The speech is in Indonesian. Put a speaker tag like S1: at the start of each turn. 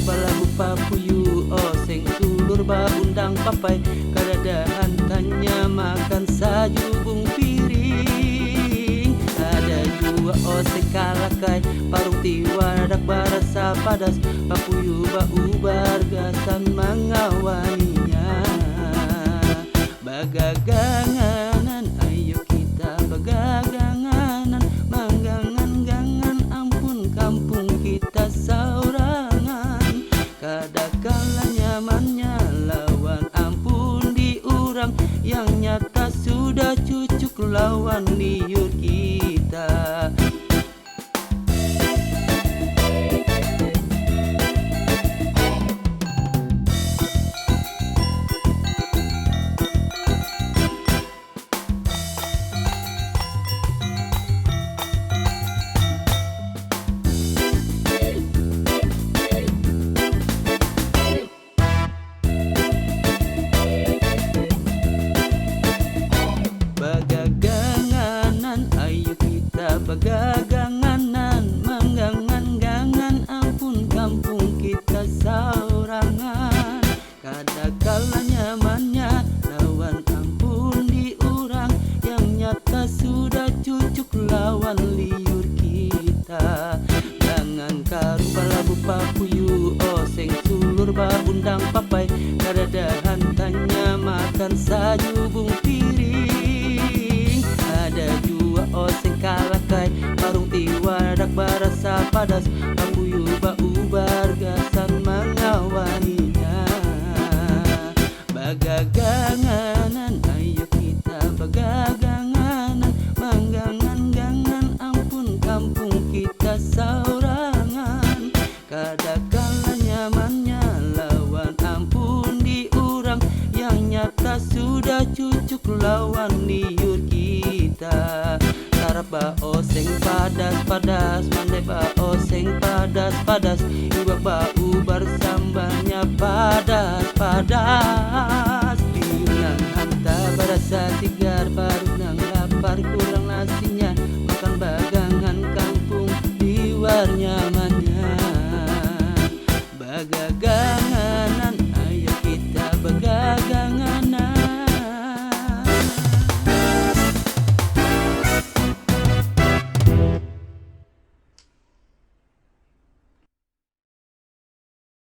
S1: balagu papuyu oseng tulur undang papai kadadahan tanya makan sajubung piring ada jua oseng kalakai parung tiwadak barasa padas papuyu ubar gasan mengawaninya bagaganganan ayo kita bagaganganan manggangan-gangan ampun kampung kita saurangan kadakala nyamannya lawan ampun diurang yang nyata sudah cucuk lawan liur kita. Bagaganganan manggangan-gangan ampun kampung kita saurangan kadakala nyamannya lawan ampun diurang yang nyata sudah cucuk lawan liur kita jangan karu balagu papuyu oseng tulur babundang papai kadadahan tanya makan sajubung piring ada jua oseng kalakai parung tiwadak barasa padas papuyu ubar gasan mengawaninya bagaganganan ayo kita bagaganganan manggangan-gangan ampun kampung kita saurangan kadakala nyamannya lawan ampun diurang yang nyata sudah cucuk lawan liur kita ba oseng padas mandai ba oseng padas iwak ubar sambanya padas piulang hanta barasa tigar baru